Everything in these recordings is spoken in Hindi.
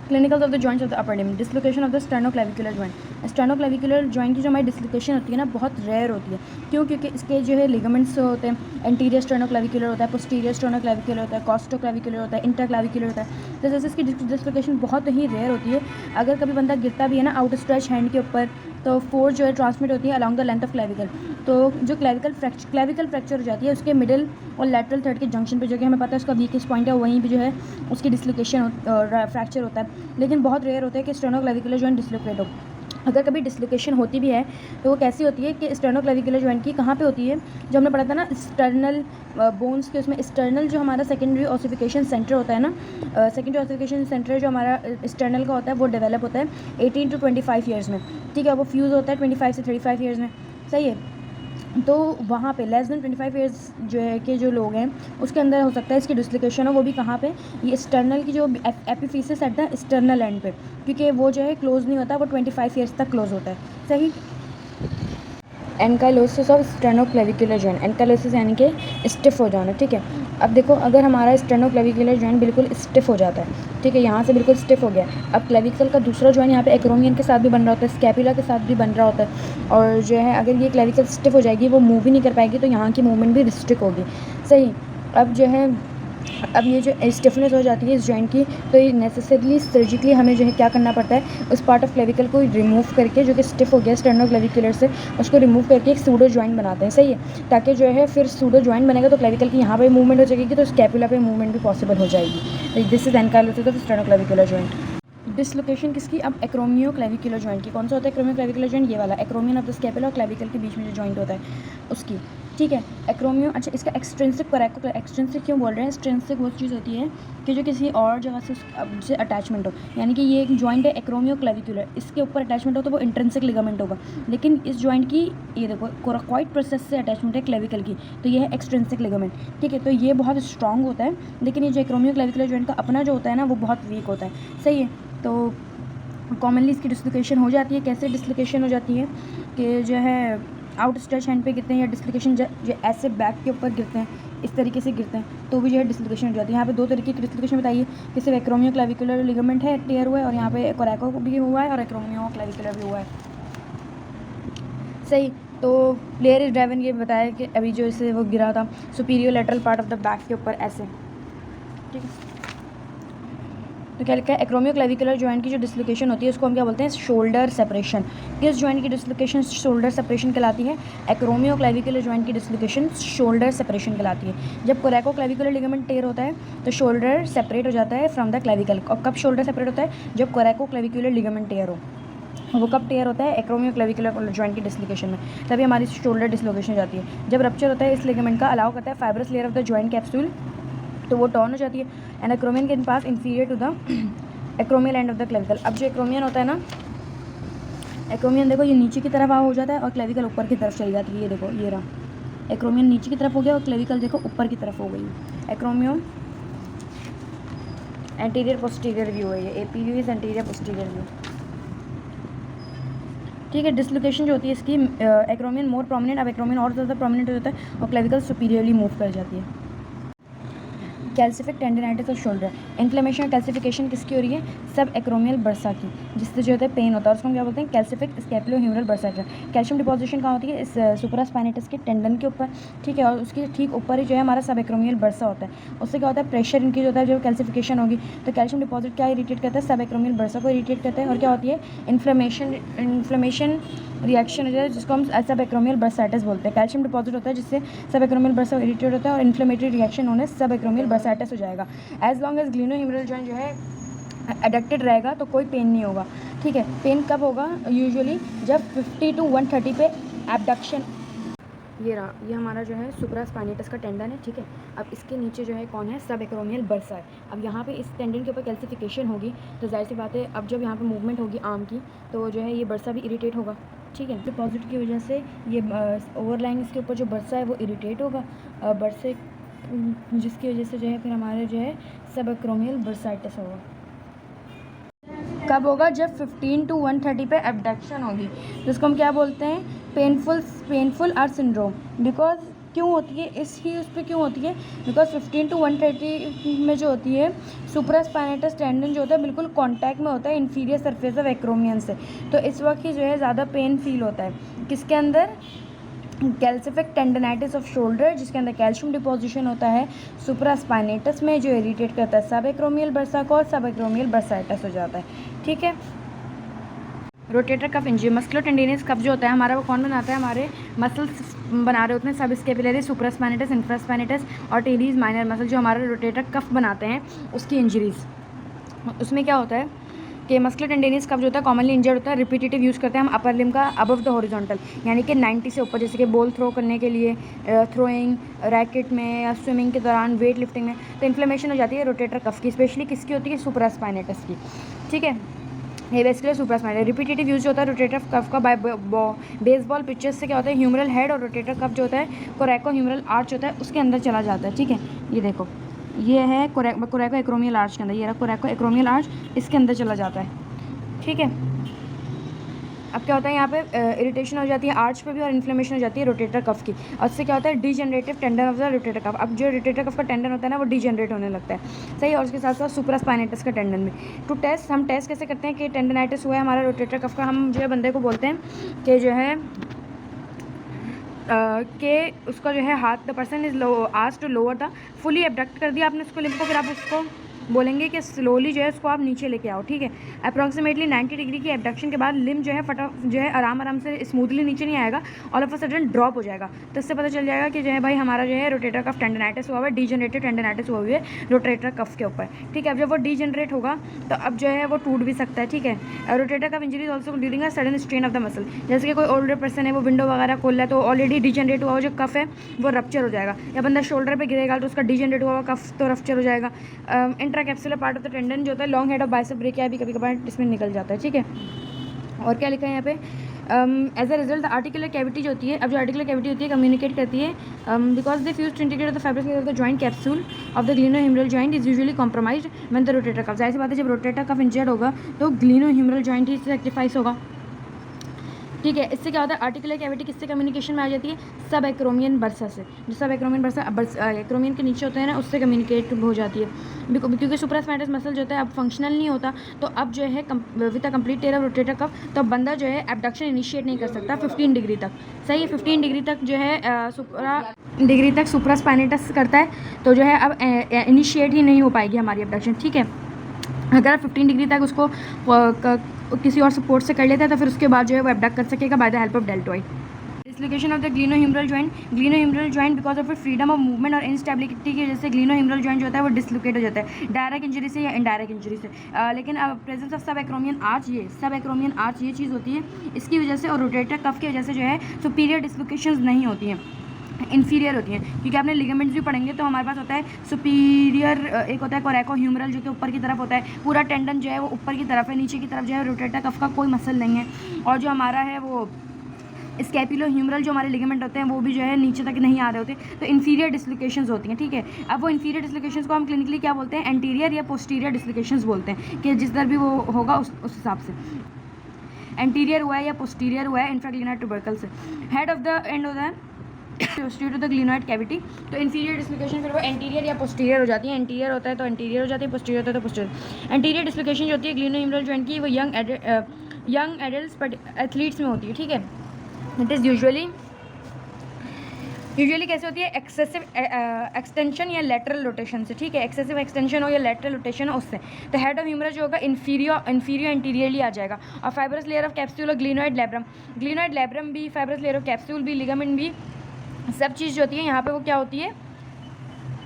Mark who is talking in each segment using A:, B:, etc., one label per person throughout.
A: Clinicals of the joints of the upper limb, dislocation of the sternoclavicular joint. Sternoclavicular joint की जो हमारी डिसलोकेशन होती है ना, बहुत रेयर होती है। क्यों? क्योंकि इसके जो है लिगामेंट्स होते हैं, एंटीरियर स्टेर्नोक्लेविकुलर होता है, पोस्टीरियर स्टेर्नोक्लेविकुलर होता है, कॉस्टोक्लेविकुलर होता है, इंटरक्लेविकुलर होता है। तो जैसे इसकी डिसलोकेशन बहुत ही रेयर होती है। अगर कभी बंदा गिरता भी है ना आउट स्ट्रेच हैंड के ऊपर, तो फोर्स जो है ट्रांसमिट होती है along the length of clavicle. तो जो क्लेविकल फ्रैक्चर हो जाती है उसके मिडिल और लैटरल थर्ड के जंक्शन पे, जो कि हमें पता है उसका वीकेस्ट पॉइंट है, वहीं पे जो है उसकी डिसलोकेशन फ्रैक्चर होता है। लेकिन बहुत रेयर होता है कि स्टेर्नोक्लेविकुलर जॉइंट डिसलोकेट हो। अगर कभी डिसलोकेशन होती भी है तो वो कैसी होती है कि स्टेर्नोक्लेविकुलर जॉइंट की कहाँ पे होती है, जो हमने पढ़ा था ना स्टर्नल बोन्स के, उसमें स्टर्नल जो हमारा सेकेंडरी ऑसिफिकेशन सेंटर होता है ना, सेकेंडरी ऑसिफिकेशन सेंटर जो हमारा स्टर्नल का होता है वो डेवलप होता है 18 to 25 ईयर्स में, ठीक है। वो फ्यूज़ होता है 25 से 35 ईयर्स में, सही है। तो वहाँ पे लेस देन 25 ईयर्स जो है के जो लोग हैं उसके अंदर हो सकता है इसकी डिसलोकेशन हो। वो भी कहाँ पे, ये स्टर्नल की जो एपिफिसिस एट द स्टर्नल एंड पे, क्योंकि वो जो है क्लोज नहीं होता, वो 25 ईयर्स तक क्लोज होता है, सही। Ankylosis of sternoclavicular joint, ankylosis यानी कि स्टिफ हो जाना, ठीक है। अब देखो, अगर हमारा स्टेर्नोक्लेविकुलर जॉइंट बिल्कुल स्टिफ हो जाता है, ठीक है, यहाँ से बिल्कुल स्टिफ हो गया, अब क्लेविकल का दूसरा जॉइंट यहाँ पे एक्रोमियन के साथ भी बन रहा होता है, स्कैपुला के साथ भी बन रहा होता है, और जो है अगर ये क्लेविकल स्टिफ हो जाएगी, वो मूव ही नहीं कर पाएगी, तो यहाँ की मूवमेंट भी रिस्ट्रिक्ट होगी, सही। अब जो है, अब ये जो स्टिफनेस हो जाती है इस जॉइंट की, तो ये नेसेसरीली सर्जिकली हमें जो है क्या करना पड़ता है, उस पार्ट ऑफ क्लेविकल को रिमूव करके, जो कि स्टिफ हो गया स्टेर्नोक्लेविकुलर से, उसको रिमूव करके एक सूडो जॉइंट बनाते हैं, सही है। ताकि जो है फिर सूडो जॉइंट बनेगा तो क्लेविकल की यहाँ पे मूवमेंट हो जाएगी, तो स्कैपुला पे मूवमेंट भी पॉसिबल हो जाएगी। This is ankylosis of sternoclavicular joint. Dislocation किसकी, अब एक्रोमियोक्लेविकुलर जॉइंट की। कौन सा होता है एक्रोमियोक्लेविकुलर जॉइंट, ये वाला एक्रोमियन ऑफ द स्कैपुला और क्लेविकल के बीच में जो जॉइंट होता है उसकी, ठीक है। एक्रोमियो, अच्छा, इसका एक्सट्रिंसिक कोरैको, एक्सट्रिंसिक क्यों बोल रहे हैं, एक्सट्रिंसिक वो चीज़ होती है कि जो किसी और जगह से अटैचमेंट हो, यानी कि ये एक जॉइंट है एक्रोमियोक्लेविकुलर, इसके ऊपर अटैचमेंट हो तो वो इंट्रिंसिक लिगामेंट होगा। लेकिन इस जॉइंट की ये देखो कोराकॉइड प्रोसेस से अटैचमेंट है क्लेविकल की, तो ये है एक्सट्रिंसिक लिगामेंट, ठीक है। तो ये बहुत स्ट्रॉन्ग होता है, लेकिन ये जो एक्रोमियोक्लेविकुलर जॉइंट का अपना जो होता है ना, वो बहुत वीक होता है, सही है। तो कॉमनली इसकी डिसलोकेशन हो जाती है। कैसे डिसलोकेशन हो जाती है कि जो है आउट स्ट्रेच हैंड पे गिरते हैं, या डिसलोकेशन जो ऐसे बैक के ऊपर गिरते हैं, इस तरीके से गिरते हैं, तो भी जो है डिसलोकेशन हो जाती है। यहाँ पे दो तरीके की डिसलोकेशन बताइए कि सिर्फ एक्रोमियोक्लेविकुलर लिगामेंट है टेयर हुआ है, और यहाँ पे कोरैको भी हुआ है और एक्रोमियोक्लेविकुलर भी हुआ है, सही। तो प्लेयर इज ड्राइवन, ये बताया कि अभी जो इसे वो गिरा था superior lateral part of the back के ऊपर ऐसे, ठीक है। तो क्या लिखा है, एक्रोमियोक्लेविकुलर जॉइंट की जो डिसलोकेशन होती है उसको हम क्या बोलते हैं, शोल्डर सेपरेशन। किस जॉइंट की डिसलोकेशन शोल्डर सेपरेशन कहलाती है, एक्रोमियोक्लेविकुलर जॉइंट की डिसलोकेशन शोल्डर सेपरेशन कहलाती है। जब कोरैकोक्लेविकुलर लिगामेंट टेयर होता है तो शोल्डर सेपरेट हो जाता है फ्रॉम द क्लेविकल। और कब शोल्डर सेपरेट होता है, जब कोरैकोक्लेविकुलर लिगामेंट टेयर हो। वो कब टेयर होता है, एक्रोमियोक्लेविकुलर जॉइंट की डिसलोकेशन में, तभी हमारी शोल्डर डिसलोकेशन हो जाती है। जब रप्चर होता है इस लिगामेंट का, अलाउ करता है fibrous layer of the joint capsule, तो वो टर्न हो जाती है, and acromion can pass inferior to the acromial end of the clavicle. अब जो एक्रोमियन होता है ना, एक्रोमियन देखो ये नीचे की तरफ हो जाता है और क्लेविकल ऊपर की तरफ चली जाती है, ये देखो ये रहा, एक्रोमियन नीचे की तरफ हो गया और क्लेविकल देखो ऊपर की तरफ हो गई। एक्रोमियो एंटीरियर पोस्टीरियर व्यू है, ये AP view is anterior posterior view, ठीक है। डिसलोकेशन जो होती है इसकी, एक्रोमियन मोर प्रोमिनेंट, अब एक्रोमियन और ज़्यादा प्रोमिनेंट हो जाता है और क्लेविकल सुपीरियरली मूव कर जाती है। Calcific tendinitis off shoulder, inflammation और कैल्सिफिकेशन किसकी हो रही है, सब एक्रोमियल बर्सा की, जिससे जो होता है पेन होता है, उसको हम क्या बोलते हैं, कैल्सिफिक स्कैपुलोह्यूमरल बर्सा। कैल्शियम डिपोजिशन कहाँ होती है, इस सुपरास्पाइनेटस के टेंडन के ऊपर, ठीक है, और उसके ठीक ऊपर ही जो है हमारा सब एक्रोमियल बर्सा होता है। उससे क्या होता है, प्रेशर इंक्रीज होता है, जो कैल्सिफिकेशन होगी तो कैल्शियम डिपॉजिट क्या इरिटेट करता है, सब एक्रोमियल बर्सा को इरिटेट करता है, और क्या होती है, इन्फ्लेमेशन रिएक्शन हो जाता है, जिसको हम सब एक्रोमियल बर्साइटिस बोलते हैं। कैल्शियम डिपॉजिट होता है जिससे सब एक्रोमियल बर्सा इरिटेट होता है, और इन्फ्लेमेटरी रिएक्शन होने सब एक्रोमियल बर्साइटिस हो जाएगा। As long as glenohumeral joint जो है एडक्टेड रहेगा तो कोई पेन नहीं होगा, ठीक है। पेन कब होगा, यूजुअली जब 50 to 130 पे एबडक्शन, ये रहा, ये हमारा जो है सुपरास्पाइनेटस का टेंडन है, ठीक है। अब इसके नीचे जो है कौन है, सब एक्रोमियल बर्सा है। अब यहाँ पे इस टेंडन के ऊपर कैल्सिफिकेशन होगी तो जाहिर सी बात है, अब जब यहाँ पे मूवमेंट होगी आर्म की तो जो है ये बर्सा भी इरिटेट होगा, ठीक है। डिपॉजिट की वजह से ये ओवरलाइंग इसके ऊपर जो बर्सा है वो इरिटेट होगा, बर्से जिसकी वजह से जो है फिर हमारे जो है सब एक्रोमियल बर्साइटिस होगा। कब होगा, जब 15 to 130 पे एबडक्शन होगी, जिसको हम क्या बोलते हैं, पेनफुल आर सिंड्रोम। बिकॉज क्यों होती है, उस पर क्यों होती है, बिकॉज 15 to 130 में जो होती है सुप्रास्पाइनेटस टेंडन जो होता है बिल्कुल कांटेक्ट में होता है इंफीरियर सरफेस ऑफ एक्रोमियन से, तो इस वक्त ही जो है ज़्यादा पेन फील होता है किसके अंदर, कैल्सिफिक टेंडनाइटिस ऑफ शोल्डर, जिसके अंदर कैल्शियम डिपोजिशन होता है सुप्रास्पाइनेटस में, जो इरिटेट करता है सब एक्रोमियल बर्सा को और सब एक्रोमियल बर्साइटस हो जाता है। ठीक है, रोटेटर कफ इंजरी, मस्कुलर टेंडिनियस कफ जो होता है हमारा वो कौन बनाता है, हमारे मसल्स बना रहे होते हैं सब स्केपुलरी, सुप्रास्पाइनेटस, इंफ्रास्पाइनेटस और टेरीज माइनर मसल जो हमारे रोटेटर कफ बनाते हैं उसकी इंजरीज। उसमें क्या होता है कि मस्कुलर टेंडिनियस कफ जो होता है कॉमनली इंजर्ड होता है, रिपीटेटिव यूज़ करते हैं हम अपर लिम का अबव द हॉरिजॉन्टल, यानी कि 90 से ऊपर, जैसे कि बॉल थ्रो करने के लिए, थ्रोइंग, रैकेट में या स्विमिंग के दौरान, वेट लिफ्टिंग में, तो इन्फ्लेमेशन हो जाती है रोटेटर कफ की, स्पेशली किसकी होती है, सुप्रास्पाइनेटस की। ठीक है, ये बेसिकली सुप्रास्पाइनेटस। रिपीटेटिव यूज होता है रोटेटर कफ का बाय बेसबॉल पिचेस से क्या होता है, ह्यूमरल हेड और रोटेटर कफ जो होता है कोरैको ह्यूमरल आर्च होता है उसके अंदर चला जाता है। ठीक है, ये देखो ये है कोरैको एक्रोमियल आर्च के अंदर, ये रहा कोरैको एक्रोमियल आर्च, इसके अंदर चला जाता है। ठीक है, अब क्या होता है यहाँ पे इरिटेशन हो जाती है आर्च पे भी और इन्फ्लेमेशन हो जाती है रोटेटर कफ की, और इससे क्या होता है degenerative tendon of the rotator कफ। अब जो रोटेटर कफ का टेंडन होता है ना वो डीजनरेट होने लगता है, सही, और उसके साथ साथ सुप्रास्पाइनेटस का टेंडन में। टू टेस्ट, हम टेस्ट कैसे करते हैं कि टेंडनाइटिस हुआ है हमारा रोटेटर कफ का, हम जो है बंदे को बोलते हैं कि जो है कि उसका जो है हाथ, the person is asked to lower the, fully abduct कर दिया आपने उसको लिम्फ को, फिर आप उसको बोलेंगे कि स्लोली जो है उसको आप नीचे लेके आओ। ठीक है, अप्रॉक्सीमेटली 90 डिग्री की एबडक्शन के बाद लिम जो है जो है आराम से स्मूथली नीचे नहीं आएगा, all of a sudden drop हो जाएगा, तो इससे पता चल जाएगा कि जो है भाई हमारा जो है रोटेटर कफ टेंडनाइटिस हुआ हुआ है, डीजनरेटेड टेंडनाइटिस हुआ हुआ है रोटेटर कफ के ऊपर। ठीक है, अब जब वो डीजनरेट होगा तो अब जो है वो टूट भी सकता है। ठीक है, rotator cuff injury also during a sudden strain of the muscle, जैसे कि कोई ओल्डर पर्सन है वो विंडो वगैरह खोल रहा है तो ऑलरेडी डीजनरेट हुआ जो कफ है वो रप्चर हो जाएगा, या बंदा शोल्डर पर गिरेगा तो उसका डीजनरेट हुआ कफ तो रप्चर हो जाएगा। Intracapsular part of the tendon जो होता है long head of bicep brachia भी कभी कभार इसमें निकल जाता है। ठीक है, और क्या लिखा है यहाँ पे, as a result articular cavity जो होती है, अब जो आर्टिकुलर कैविटी होती है कम्युनिकेट करती है because they fuse to integrate the fabric of the joint capsule of the glenohumeral joint is usually compromised when the rotator cuff. जाहिर सी बात है जब रोटेटर कफ इंजर्ड होगा तो ग्लिनोह्यूमरल जॉइंट ही सैक्रिफाइस होगा। ठीक है, इससे क्या होता है आर्टिकुलर कैविटी किससे कम्युनिकेशन में आ जाती है, सब एक्रोमियन बर्सा से, जो सब एक्रोमियन बर्सा एक्रोमियन के नीचे होता है ना उससे कम्युनिकेट हो जाती है, क्योंकि सुप्रास्पाइनेटस मसल जो होता है अब फंक्शनल नहीं होता, तो अब जो है with a complete tear of rotator cuff तो बंदा जो है एबडक्शन इनिशिएट नहीं कर सकता 15 डिग्री तक, सही है, 15 डिग्री तक जो है डिग्री तक सुप्रास्पाइनेटस करता है, तो जो है अब इनिशिएट ही नहीं हो पाएगी हमारी एबडक्शन। ठीक है, अगर 15 डिग्री तक उसको किसी और सपोर्ट से कर लेता है तो फिर उसके बाद जो है वो एबडक्ट कर सकेगा by the help of deltoid. Dislocation of the glenohumeral joint because of freedom of movement और इंस्टेबिलिटी की वजह से ग्लिनोह्यूमरल जॉइंट जो होता है वो डिसलोकेट हो जाता है डायरेक्ट इंजरी से या इनडायरेक्ट इंजरी से, लेकिन प्रेजेंस ऑफ सब एक्रोमियन आर्च, ये सब एक्रोमियन आर्च ये चीज़ होती है, इसकी वजह से और रोटेटर कफ की वजह से जो है सुपीरियर डिसलोकेशंस नहीं होती हैं, इन्फीरियर होती हैं, क्योंकि आपने लिगामेंट्स भी पढ़ेंगे तो हमारे पास होता है सुपीरियर, एक होता है कोरैको ह्यूमरल जो कि ऊपर की तरफ होता है, पूरा टेंडन जो है वो ऊपर की तरफ है, नीचे की तरफ जो है रोटेटर कफ का कोई मसल नहीं है, और जो हमारा है वो स्कैपुलो ह्यूमरल जो हमारे लिगामेंट होते हैं वो भी जो है नीचे तक नहीं आ रहे होते, तो इन्फीरियर डिसलोकेशंस होती हैं। ठीक है, अब वो इन्फीरियर डिसलोकेशंस को हम क्लिनिकली क्या बोलते हैं, एंटीरियर या पोस्टीरियर डिसलोकेशंस बोलते हैं, कि जिस दर भी वो होगा उस हिसाब से एंटीरियर हुआ है या पोस्टीरियर हुआ है इंफ्राग्लिनर ट्यूबरकल से, हेड ऑफ द एंड होता है posterior to the glenoid cavity, तो इन्फीरियर डिसलोकेशन फिर वो एंटीरियर या पोस्टीरियर हो जाती है, एंटीरियर होता है तो एंटीरियर हो जाती है, पोस्टीरियर होता है तो पोस्टीरियर। एंटीरियर डिसलोकेशन जो होती है ग्लिनोह्यूमरल जॉइंट की वो यंग एडल्ट्स बट एथलीट्स में होती है। ठीक है, इट इज़ यूजुअली कैसे होती है, एक्सेसिव एक्सटेंशन या लेटरल रोटेशन से। ठीक है, एक्सेसिव एक्सटेंशन हो या लेटरल रोटेशन हो उससे, तो हेड ऑफ ह्यूमरस जो होगा इन्फीरियर एंटीरियरली आ जाएगा, और फाइब्रस लेयर ऑफ कैप्सूल और ग्लिनोइड लैब्रम भी, फाइब्रस लेयर ऑफ कैप्सूल भी, लिगामेंट भी, सब चीज़ जो होती है यहाँ पे वो क्या होती है,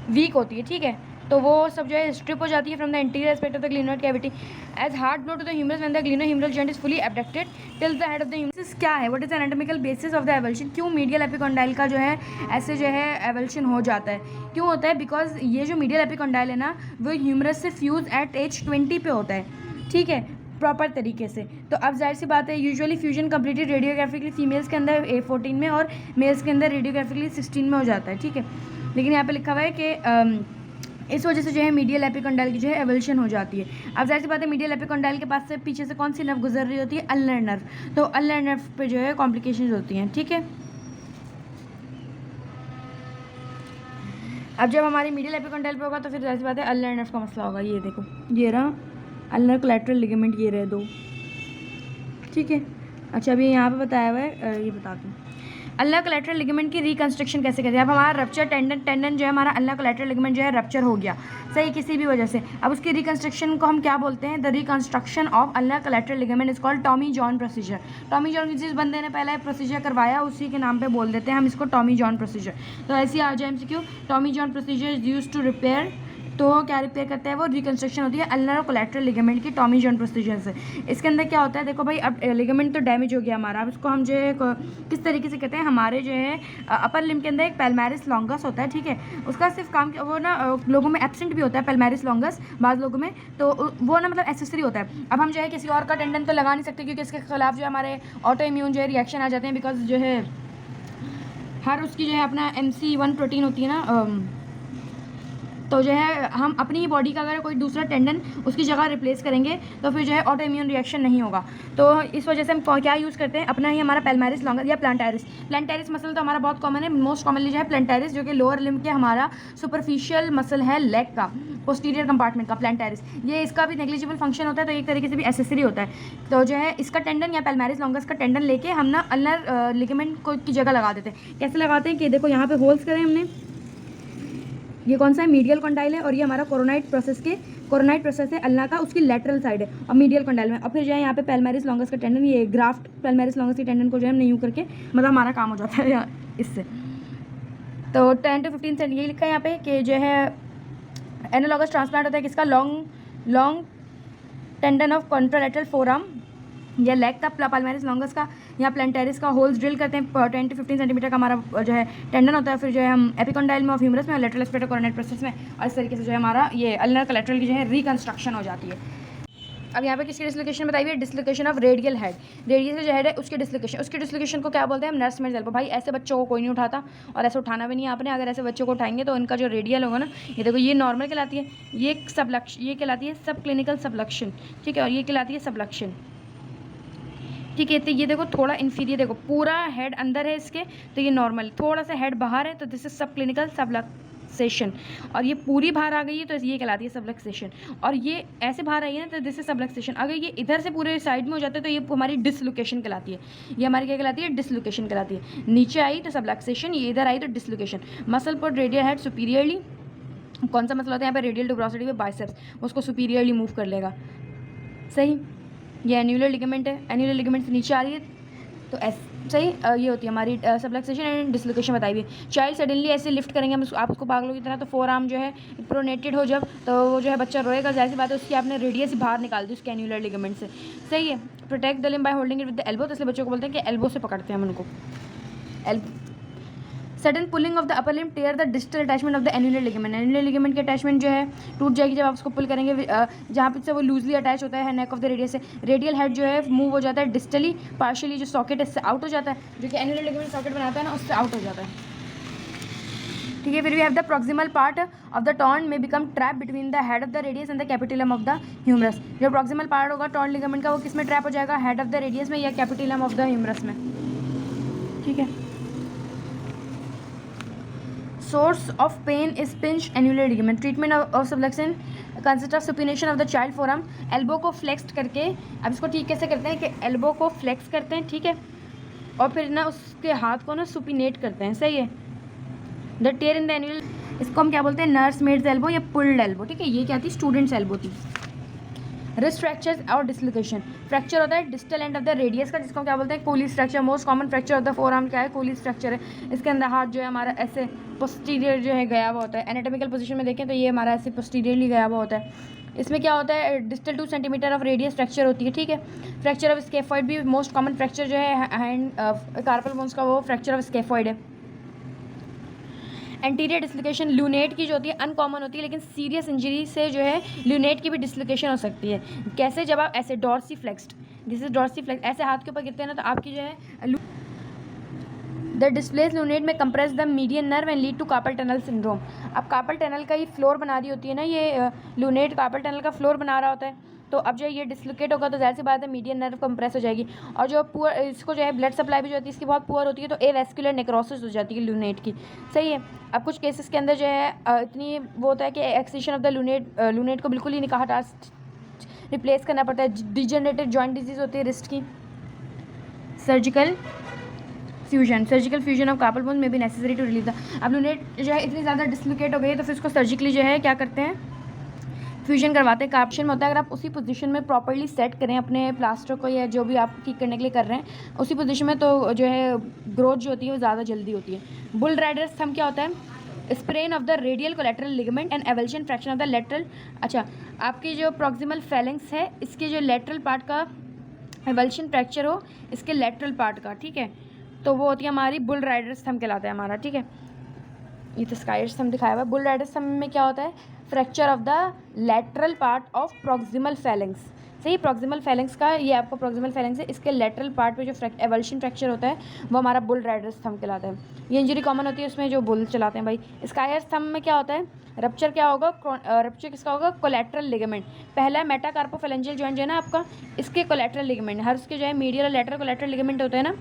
A: वीक होती है। ठीक है, तो वो सब जो है स्ट्रिप हो जाती है from the interior aspect of the glenoid cavity as hard blow to the humerus when the glenohumeral joint is fully abducted till the head of the humerus. क्या है, what is the anatomical basis of the evolution, क्यों मीडियल एपिकॉन्डाइल का जो है ऐसे जो है एवल्यूशन हो जाता है, क्यों होता है, बिकॉज ये जो मीडियल एपिकॉन्डाइल है ना वो ह्यूमरस से फ्यूज एट एज 20 पे होता है। ठीक है, प्रॉपर तरीके से, तो अब जाहिर सी बात है यूजुअली फ्यूजन कंप्लीटेड रेडियोग्राफिकली फीमेल्स के अंदर A14 में और मेल्स के अंदर रेडियोग्राफिकली 16 में हो जाता है। ठीक है, लेकिन यहाँ पे लिखा हुआ है कि इस वजह से जो है मीडियल एपिकॉन्डाइल की जो है एवल्यूशन हो जाती है। अब जाहिर सी बात है मीडियल एपिकॉन्डाइल के पास से पीछे से कौन सी नर्व गुजर रही होती है, अल्नर नर्व, तो अल्नर नर्व पे जो है कॉम्प्लिकेशंस होती हैं। ठीक है, अब जब हमारी मीडियल एपिकॉन्डाइल पे होगा तो फिर जाहिर बात है अल्नर नर्व का मसला होगा। ये देखो, ये रहा अल्नर कोलैटरल लिगामेंट, ये रहे 2, ठीक है। अच्छा अभी यहाँ पे बताया हुआ है, ये बता दूँ अल्नर कोलैटरल लिगामेंट की रिकंस्ट्रक्शन कैसे करते हैं। अब हमारा रप्चर टेंडन जो है, हमारा अल्नर कोलैटरल लिगामेंट जो है रप्चर हो गया, सही, किसी भी वजह से। अब उसकी रिकंस्ट्रक्शन को हम क्या बोलते हैं, the reconstruction of ulnar collateral ligament is called Tommy John procedure. Tommy John, जिस बंदे ने पहला प्रोसीजर करवाया उसी के नाम पे बोल देते हैं हम इसको टॉमी जॉन प्रोसीजर। तो ऐसे आ जाए MCQ, Tommy John procedure is use to repair, तो क्या रिपेयर करता है वो, रिकंस्ट्रक्शन होती है अल्नर और कोलैटरल लिगामेंट की टॉमी जॉन प्रोसीजर से। इसके अंदर क्या होता है, देखो भाई अब लिगामेंट तो डैमेज हो गया हमारा, अब इसको हम जो है किस तरीके से कहते हैं, हमारे जो है अपर लिम्ब के अंदर एक पैल्मैरिस लॉन्गस होता है, ठीक है। उसका सिर्फ काम वो ना लोगों में एब्सेंट भी होता है पैल्मैरिस लॉन्गस, बाद लोगों में, तो वो ना मतलब एसेसरी होता है। अब हम जो है किसी और का टेंडन तो लगा नहीं सकते क्योंकि इसके खिलाफ जो है हमारे ऑटो इम्यून जो है रिएक्शन आ जाते हैं, बिकॉज जो है हर उसकी जो है अपना MC1 प्रोटीन होती है ना, तो जो है हम अपनी ही बॉडी का अगर कोई दूसरा टेंडन उसकी जगह रिप्लेस करेंगे तो फिर जो है ऑटो इम्यून रिएक्शन नहीं होगा। तो इस वजह से हम क्या यूज़ करते हैं, अपना ही हमारा पैल्मैरिस लॉन्गस या प्लांटारिस मसल तो हमारा बहुत कॉमन है, मोस्ट कॉमनली जो है प्लांटारिस, जो कि लोअर लिम्ब के हमारा सुपरफिशियल मसल है लेग का, पोस्टीरियर कंपार्टमेंट का प्लांटारिस, ये इसका भी नेग्लिजिबल फंक्शन होता है, तो एक तरीके से भी एसेसरी होता है। तो जो है इसका टेंडन या पैल्मैरिस लॉन्गस का टेंडन लेके हम ना अल्नर लिगामेंट को की जगह लगा देते हैं। कैसे लगाते हैं कि देखो यहाँ पे होल्स करें हमने, ये कौन सा है, मीडियल कंडाइल है, और ये हमारा कोरोनाइड प्रोसेस है अल्ना का, उसकी लेटरल साइड है और मीडियल कंडाइल में। और फिर जो है यहाँ पे पैल्मैरिस लॉन्गस का टेंडन, ये ग्राफ्ट पैल्मैरिस लॉन्गस के टेंडन को जो है हमने यूँ करके मतलब हमारा काम हो जाता है यहाँ इससे। तो 10 to 15 सेंट ये लिखा है यहाँ पे कि जो है एनालॉगस ट्रांसप्लांट होता है किसका, long tendon of contralateral forearm या लेग का, पैल्मैरिस लॉन्गस का या प्लांटारिस का होल्स ड्रिल करते हैं। 10 to 15 सेंटीमीटर का हमारा जो है टेंडन होता है। फिर जो है हम एपिकॉन्डाइल में ऑफ ह्यूमरस में, लेटरल एस्पेक्ट कोरोनाइड प्रोसेस में, और इस तरीके से जो है हमारा ये अल्नर कोलैटरल की जो है रिकंस्ट्रक्शन हो जाती है। अब यहाँ पे किसकी डिस्लोकेशन बताई हुई है, dislocation of radial head, radial से जो हेड है उसकी डिस्लोकेशन को क्या बोलते हैं हम, नर्समेड्स एल्बो। भाई ऐसे बच्चों को कोई नहीं उठाता और ऐसे उठाना भी नहीं है आपने, अगर ऐसे बच्चों को उठाएंगे तो उनका जो रेडियल होगा ना, ये देखो ये नॉर्मल कहलाती है, ये कहलाती है सब क्लिनिकल सबलक्शन, ठीक है, और ये कहलाती है सबलक्शन, ठीक है। तो ये देखो थोड़ा इन्फीरियर, देखो पूरा हेड अंदर है इसके तो ये नॉर्मल, थोड़ा सा हेड बाहर है तो दिस इज सब क्लिनिकल सबलक्सेशन, और ये पूरी बाहर आ गई है तो ये कहलाती है सबलक्सेशन, और ये ऐसे बाहर आई है ना तो दिस इज सबलक्सेशन। अगर ये इधर से पूरे साइड में हो जाता है तो ये हमारी डिसलोकेशन कहलाती है, ये हमारी क्या कहलाती है, डिसलोकेशन कहलाती है। नीचे आई तो सबलक्सेशन, ये इधर आई तो डिसलोकेशन। मसल पर रेडियल हेड सुपीरियरली, कौन सा मसल होता है यहाँ पे, रेडियल टू पे बाइसेप्स, उसको सुपीरियरली मूव कर लेगा, सही। ये एन्यूलर लिगामेंट है, एन्यूलर लिगामेंट से नीचे आ रही है तो सही, ये होती है हमारी सबलक्सेशन एंड डिसलोकेशन बताई हुई। चाइल्ड सडनली ऐसे लिफ्ट करेंगे हम आप उसको पागलों की तरह, तो फोर आर्म जो है प्रोनेटेड हो जब, तो वो जो है बच्चा रोएगा, जाहिर सी बात है उसकी आपने रेडियस ही बाहर निकाल दी उसके एन्यूलर लिगामेंट से, सही है। Protect the limb by holding it with the elbow, तो इसलिए बच्चों को बोलते हैं कि एल्बो से पकड़ते हैं हम उनको, sudden pulling of the upper limb tier the distal attachment of the annular ligament, annular ligament की अटैचमेंट जो है टूट जाएगी जब आप उसको पुल करेंगे, जहाँ पे से वो लूजली अटैच होता है नेक ऑफ द रेडियस से। रेडियल हेड जो है मूव हो जाता है डिस्टली, पार्शियली जो सॉकेट है इससे आउट हो जाता है, जो कि एन्यूलर लिगामेंट सॉकेट बनाता है ना उससे आउट हो जाता है, ठीक है। फिर we have the proximal part of the torn में become trap between the head of the radius and the capitulum of the humerus. जो प्रॉक्सिमल पार्ट होगा टॉर्न लिगामेंट का वो किस में ट्रैप हो जाएगा, हेड ऑफ द रेडियस में या कैपिटलम ऑफ द ह्यूमरस में, ठीक है। Source of pain is pinch annular ligament, treatment of subluxation consist of supination of the child forearm, elbow को फ्लेक्स करके, अब इसको ठीक कैसे करते हैं कि एल्बो को फ्लेक्स करते हैं, ठीक है, और फिर ना उसके हाथ को ना सुपिनेट करते हैं, सही है। The tear in the annular, इसको हम क्या बोलते हैं, नर्समेड्स एल्बो या पुल्ड एल्बो, ठीक है। ये क्या थी, स्टूडेंट्स एल्बो थी। रिस्ट फ्रैक्चर्स और डिसलोकेशन, फ्रैक्चर होता है distal end of the radius का, जिसको क्या बोलते हैं Colles fracture. Most common fracture of the forearm क्या है, कोलीज फ्रैक्चर है। इसके अंदर हाथ जो है हमारा ऐसे पोस्टीरियर जो है गया हुआ होता है, एनाटॉमिकल पोजीशन में देखें तो ये हमारा ऐसे पोस्टीरियरली गया हुआ होता है। इसमें क्या होता है, distal 2 centimetre of radius fracture होती है, ठीक है। फ्रैक्चर ऑफ स्केफॉइड भी मोस्ट कॉमन फ्रैक्चर जो है हैंड कार्पल बोन्स का, वो फ्रैक्चर ऑफ स्केफॉइड है। एंटीरियर डिसलोकेशन ल्यूनेट की जो होती है अनकॉमन होती है, लेकिन सीरियस इंजरी से जो है ल्यूनेट की भी डिसलोकेशन हो सकती है। कैसे, जब आप ऐसे डॉर्सीफ्लेक्स्ड, दिस इज डॉर्सीफ्लेक्स, ऐसे हाथ के ऊपर गिरते हैं ना तो आपकी जो है द डिस्प्लेस ल्यूनेट में compress the median nerve and lead to carpal tunnel syndrome. अब कार्पल टनल का ही फ्लोर बना रही होती है ना, ये ल्यूनेट कार्पल टनल का फ्लोर बना रहा होता है, तो अब जो है ये डिसलोकेट होगा तो ज़ाहिर सी बात है मीडियन नर्व कंप्रेस हो जाएगी, और जो पुअर इसको जो है ब्लड सप्लाई भी जो होती है इसकी बहुत पुअर होती है, तो एवेस्कुलर नेक्रोसिस हो जाती है लूनेट की। सही है। अब कुछ केसेस के अंदर जो है इतनी वो होता है कि एक्सटेंशन ऑफ द लूनेट को बिल्कुल ही निकाह रिप्लेस करना पड़ता है। डिजेनरेटेड जॉइंट डिजीज़ होती है रिस्ट की। Surgical fusion of carpal bone में भी नेसेसरी टू रिलीव द। अब लूनेट जो है इतनी ज़्यादा डिसलोकेट हो गई है तो फिर उसको सर्जिकली जो है क्या करते हैं, फ्यूजन करवाते हैं। कार्पशन में होता है अगर आप उसी पोजीशन में प्रॉपर्ली सेट करें अपने प्लास्टर को या जो भी आप ठीक करने के लिए कर रहे हैं उसी पोजीशन में, तो जो है ग्रोथ जो होती है वो ज़्यादा जल्दी होती है। बुल राइडर थंब क्या होता है, sprain of the radial collateral ligament and avulsion fraction of the lateral. अच्छा, आपकी जो प्रॉक्सिमल फैलेंक्स है इसके जो लेटरल पार्ट का एवल्शन फ्रैक्चर हो इसके लेटरल पार्ट का, ठीक है, तो वो होती है हमारी बुल राइडर थंब कहलाता है हमारा। ठीक है, ये तो स्काइर्स थंब दिखाया हुआ है। बुल राइडर थंब में क्या होता है, fracture of the lateral part of proximal phalanx. सही, प्रॉक्सिमल फैलेंक्स का ये आपका प्रॉक्सिमल फैलेंक्स है, इसके लेटरल पार्ट पे जो एवल्शन फ्रैक्चर होता है वो हमारा बुल राइडर्स थंब कहलाता है। ये इंजरी कॉमन होती है उसमें जो बुल चलाते हैं भाई। स्काइर्स थंब में क्या होता है, रप्चर क्या होगा, रप्चर किसका होगा, कोलेटरल लिगामेंट। पहला मेटाकार्पोफेलेंजियल जॉइंट जो है ना आपका, इसके कोलेटरल लिगामेंट, हर उसके जो है मीडियल और लेटरल कोलेटरल लिगामेंट होते हैं ना,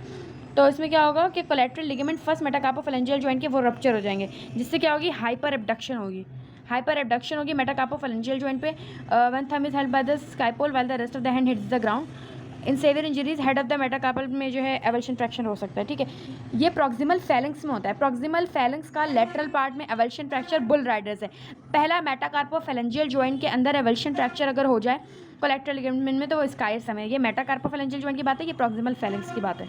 A: तो इसमें क्या होगा कि collateral ligament first metacarpophalangeal joint के वो रप्चर हो जाएंगे, जिससे क्या होगी, हाइपर एब्डक्शन होगी मेटाकार्पोफेलेंजियल जॉइंट पे। One thumb is held by the ski pole while the rest of the hand hits the ground. In severe injuries head of the metacarpal में जो है एवल्शन फ्रैक्चर हो सकता है। ठीक है, ये प्रॉक्सिमल फैलेंक्स में होता है। प्रॉक्सिमल फैलेंक्स का लेटरल पार्ट में एवल्शन फ्रैक्चर बुल राइडर्स है। पहला मेटाकार्पोफेलेंजियल जॉइंट के अंदर एवल्शन फ्रैक्चर अगर हो जाए कोलेटरल लिगामेंट में तो वो स्काइर्स थंब है। ये मेटाकार्पोफेलेंजियल जॉइंट की बात है, ये प्रॉक्सिमल फैलेंक्स की बात है।